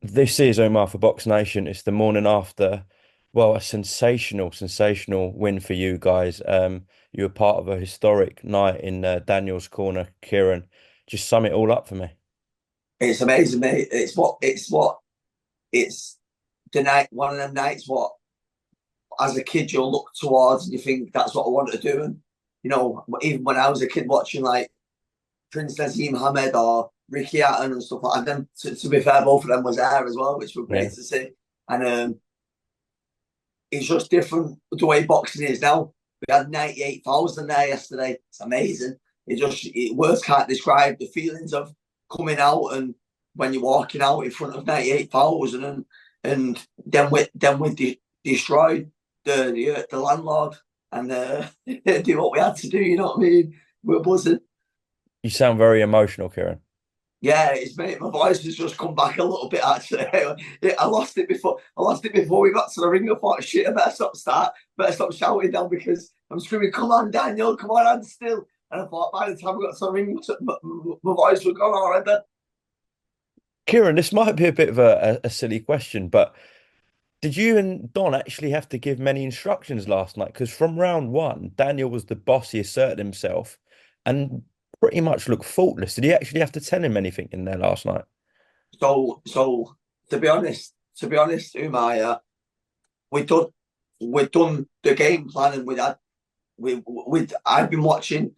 This is Omar for BoxNation. It's the morning after, well, a sensational win for you guys. You were part of a historic night in Daniel's corner. Kieran, just sum it all up for me. It's amazing, mate. It's the night, one of them nights what as a kid you'll look towards and you think that's what I want to do. And even when I was a kid watching like Prince Nazim Hamed or Ricky Hatton and stuff like that, and then to be fair, both of them was there as well, which was Yeah. great to see. And it's just different the way boxing is now. We had 98,000 there yesterday. It's amazing. Words can't describe the feelings of coming out and when you're walking out in front of 98,000 and then we destroyed the landlord and do what we had to do. You know what I mean? We're buzzing. You sound very emotional, Kieran. Yeah, it's mate. My voice has just come back a little bit. Actually, I lost it before. I lost it before we got to the ring. I thought, shit, I better stop shouting now because I'm screaming, "Come on, Daniel! Come on, and still." And I thought by the time we got to the ring, my voice was gone already. Kieran, this might be a bit of a silly question, but did you and Don actually have to give many instructions last night? Because from round one, Daniel was the boss. He asserted himself and pretty much looked faultless. Did he actually have to tell him anything in there last night? So to be honest, Umar, we done we done the game plan and we I've been watching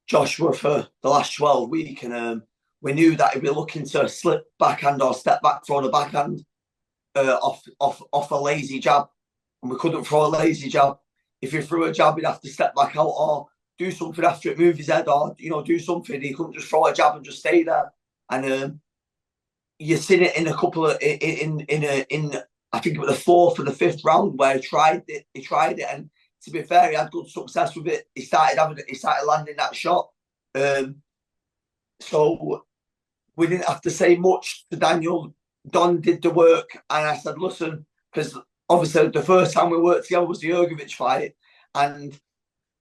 Joshua for the last 12 weeks and we knew that he'd be looking to slip backhand or step back, throw the backhand off a lazy jab, and we couldn't throw a lazy jab. If he threw a jab, he'd have to step back out or do something after it, move his head, or do something. He couldn't just throw a jab and just stay there. And you've seen it in a couple of in I think it was the fourth or the fifth round where he tried it. And to be fair, he had good success with it. He started landing that shot. Um, so we didn't have to say much to Daniel. Don did the work, and I said, listen, because obviously the first time we worked together was the Jurgovic fight, and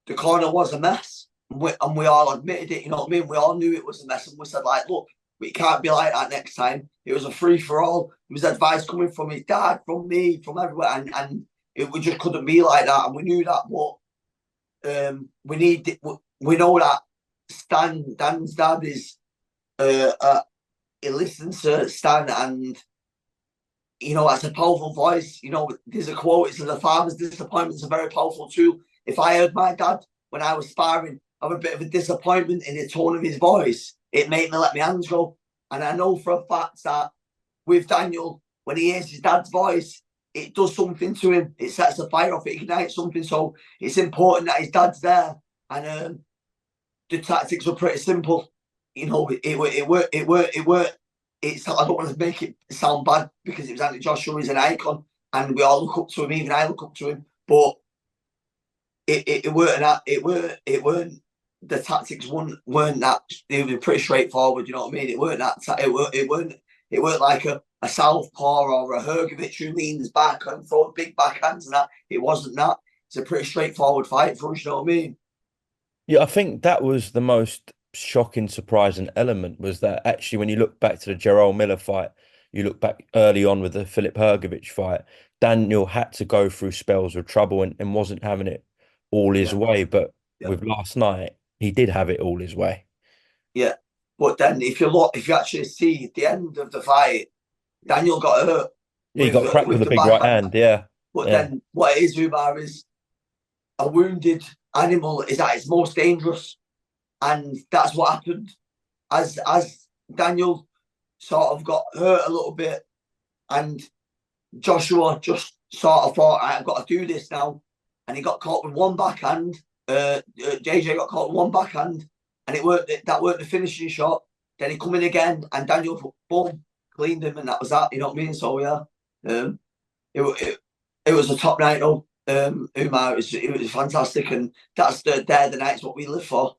the corner was a mess. And we all admitted it, you know what I mean? We all knew it was a mess, and we said, like, look, we can't be like that next time. It was a free for all. It was advice coming from his dad, from me, from everywhere, we just couldn't be like that, and we knew that. But we know that Dan's dad is he listens to Stan, and that's a powerful voice. There's a quote. It says, "A father's disappointment is a very powerful tool." If I heard my dad when I was sparring have a bit of a disappointment in the tone of his voice, it made me let my hands go. And I know for a fact that with Daniel, when he hears his dad's voice, it does something to him. It sets the fire off. It ignites something. So it's important that his dad's there. And the tactics were pretty simple. It worked. I don't want to make it sound bad because it was Anthony Joshua. He's an icon, and we all look up to him. Even I look up to him. But it weren't that. It weren't. The tactics weren't that. They were pretty straightforward. You know what I mean? It weren't that. It weren't like a southpaw or a Hergovich who leans back and throws big backhands and that. It wasn't that. It's a pretty straightforward fight for us. You know what I mean? Yeah, I think that was the most shocking, surprising element was that actually when you look back to the Gerald Miller fight, you look back early on with the Filip Hrgović fight, Daniel had to go through spells of trouble and wasn't having it all his Yeah, way. But yeah, with last night, he did have it all his way. yeah. But then if you actually see at the end of the fight, Daniel got hurt He with got cracked with with a the big right backhand. hand. Yeah. But Yeah. then what it is, Umar, is a wounded animal is at its most dangerous, and that's what happened. As Daniel sort of got hurt a little bit, and Joshua just sort of thought, I've got to do this now, and he got caught with one backhand. JJ got caught with one backhand, and it worked. That worked the finishing shot. Then he come in again, and Daniel boom cleaned him, and that was that. You know what I mean? So yeah, um, it was a top night though. Umar, it was fantastic, and the nights what we live for.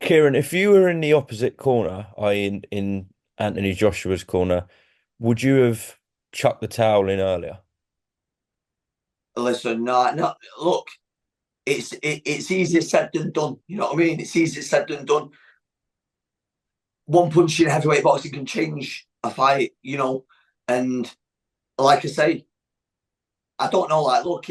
Kieran, if you were in the opposite corner, i.e. in Anthony Joshua's corner, would you have chucked the towel in earlier? Listen, no, no, look, it's easier said than done. You know what I mean? It's easier said than done. One punch in heavyweight boxing can change a fight, and like I say, I don't know, like, look,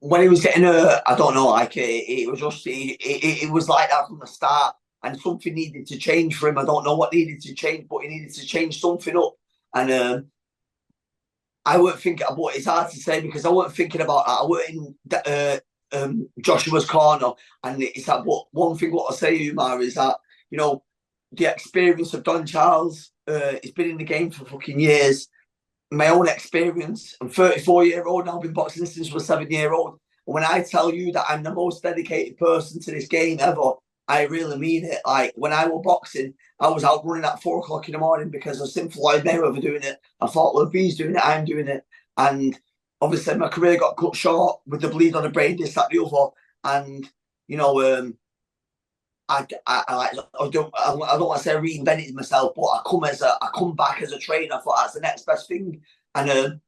when he was getting hurt, I don't know, like, it was just, it was like that from the start, and something needed to change for him. I don't know what needed to change, but he needed to change something up. And I weren't thinking, but it's hard to say because I weren't thinking about that. I weren't in Joshua's corner, and it's that. But one thing what I say, Umar, is that the experience of Don Charles. He's been in the game for fucking years. My own experience. I'm 34-year-old now. I've been boxing since I was 7-year-old. And when I tell you that I'm the most dedicated person to this game ever, I really mean it. Like when I was boxing, I was out running at 4 o'clock in the morning because I've seen Floyd Mayweather doing it. I thought, well, if he's doing it, I'm doing it. And obviously, my career got cut short with the bleed on the brain, this, that, the other. And I don't want to say I reinvented myself, but I come back as a trainer. I thought that's the next best thing, and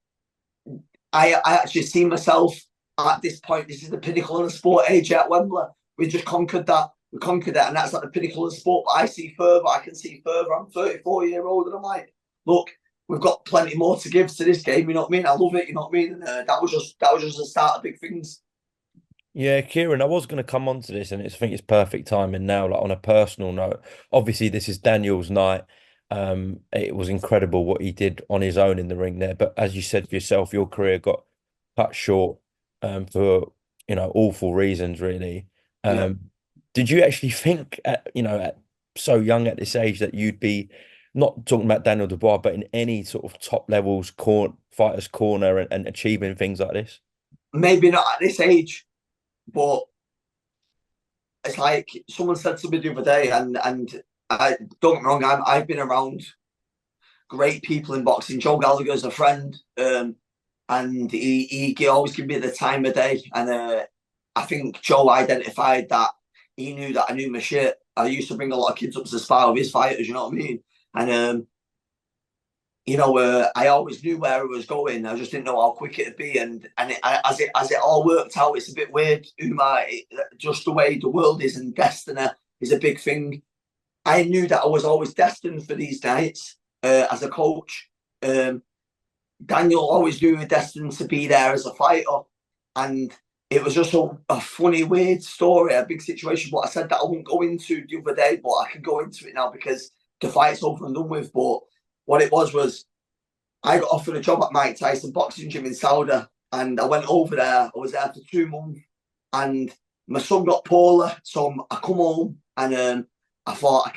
I actually see myself at this point. This is the pinnacle of the sport age at Wembley. We just conquered that. We conquered it, and that's like the pinnacle of the sport. But I see further. I can see further. I'm 34-year-old, and I'm like, look, we've got plenty more to give to this game. You know what I mean? I love it. You know what I mean? And that was just the start of big things. Yeah, Kieran, I was going to come on to this, and I think it's perfect timing now. Like on a personal note, obviously this is Daniel's night. It was incredible what he did on his own in the ring there. But as you said for yourself, your career got cut short for awful reasons, really. Yeah. Did you actually think, at so young at this age, that you'd be not talking about Daniel Dubois, but in any sort of top levels, fighters corner, and achieving things like this? Maybe not at this age, but it's like someone said to me the other day, and I don't get me wrong, I've been around great people in boxing. Joe Gallagher's a friend, and he always give me the time of day, and I think Joe identified that he knew that I knew my shit. I used to bring a lot of kids up to spar with his fighters, you know what I mean? And I always knew where I was going. I just didn't know how quick it'd be, and as it all worked out, it's a bit weird, Umar. Just the way the world is, and destiny is a big thing. I knew that I was always destined for these nights as a coach. Daniel always knew he was destined to be there as a fighter, and it was just a funny, weird story, a big situation. But I said that I wouldn't go into the other day, but I can go into it now because the fight's over and done with. But what it was I got offered a job at Mike Tyson boxing gym in Saudi, and I went over there. I was there for 2 months, and my son got poorly, so I come home, and I thought I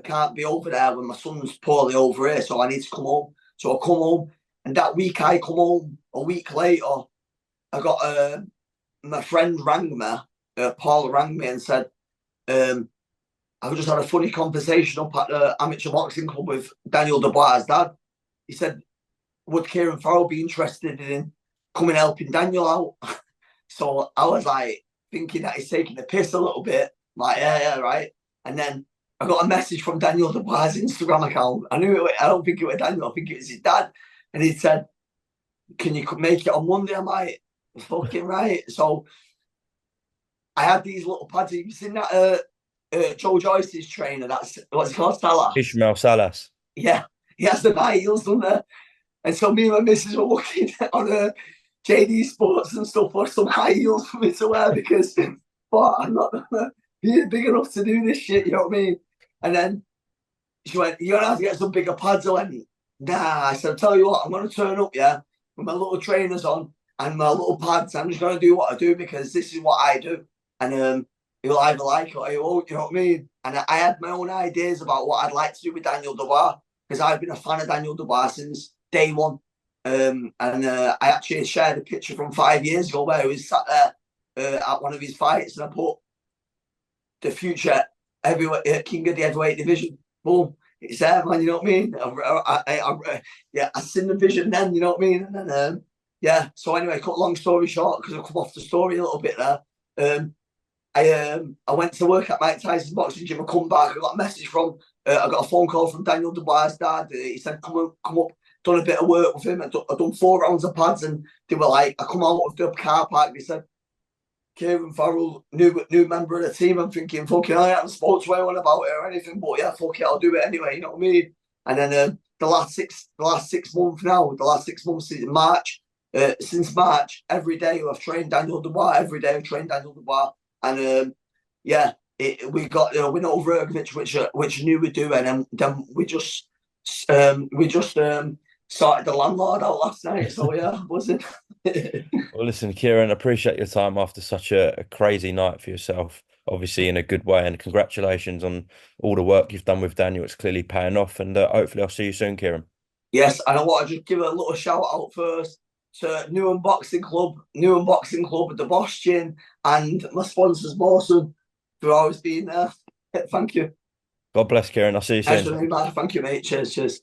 can't be over there when my son's poorly over here, so I need to come home. So I come home, and that week I come home. A week later, I got my friend rang me, Paul rang me and said, I just had a funny conversation up at the amateur boxing club with Daniel Dubois' dad. He said, would Kieran Farrell be interested in coming helping Daniel out? So I was like thinking that he's taking the piss a little bit. Like, yeah, right. And then I got a message from Daniel Dubois' Instagram account. I don't think it was Daniel, I think it was his dad. And he said, can you make it on Monday? I'm like, fucking right. So I had these little pads. Have you seen that Joe Joyce's trainer? That's what's it called, Salas. Ishmael Salas. Yeah, he has the high heels, doesn't there? And so me and my missus were looking on JD Sports and stuff for some high heels for me to wear because but I'm not big enough to do this shit, you know what I mean? And then she went, you're gonna have to get some bigger pads. I went, nah. I said, I'll tell you what, I'm gonna turn up, yeah, with my little trainers on and my little pads. I'm just gonna do what I do because this is what I do. And you'll either like it or you won't, you know what I mean? And I had my own ideas about what I'd like to do with Daniel Dubois because I've been a fan of Daniel Dubois since day one. And I actually shared a picture from 5 years ago where he was sat there at one of his fights, and I put the future heavyweight king of the heavyweight division. Boom, it's there, man. You know what I mean? I seen the vision then. You know what I mean? And then yeah. So anyway, cut long story short, because I come off the story a little bit there. I went to work at Mike Tyson's boxing gym. I come back. I got a message from. I got a phone call from Daniel Dubois' dad. He said, come up. Done a bit of work with him. I done 4 rounds of pads, and they were like, I come out of the car park. They said, Kieran Farrell, new member of the team. I'm thinking, fucking, I haven't spoke to anyone about it or anything, but yeah, fuck it, I'll do it anyway. You know what I mean? And then the last 6 months now, the last 6 months since March, every day I've trained Daniel Dubois. Every day I've trained Daniel Dubois, and yeah, we got win over Ergovic, which I knew we'd do, and then we just sorted the landlord out last night. So yeah, was it? Well, listen, Kieran, appreciate your time after such a crazy night for yourself, obviously in a good way. And congratulations on all the work you've done with Daniel. It's clearly paying off. And hopefully I'll see you soon, Kieran. Yes, and I want to just give a little shout out first to New Unboxing Club, the Boss Gin, and my sponsors, Mawson, for always being there. Thank you. God bless, Kieran. I'll see you Nice soon. one, man. Thank you, mate. Cheers, cheers.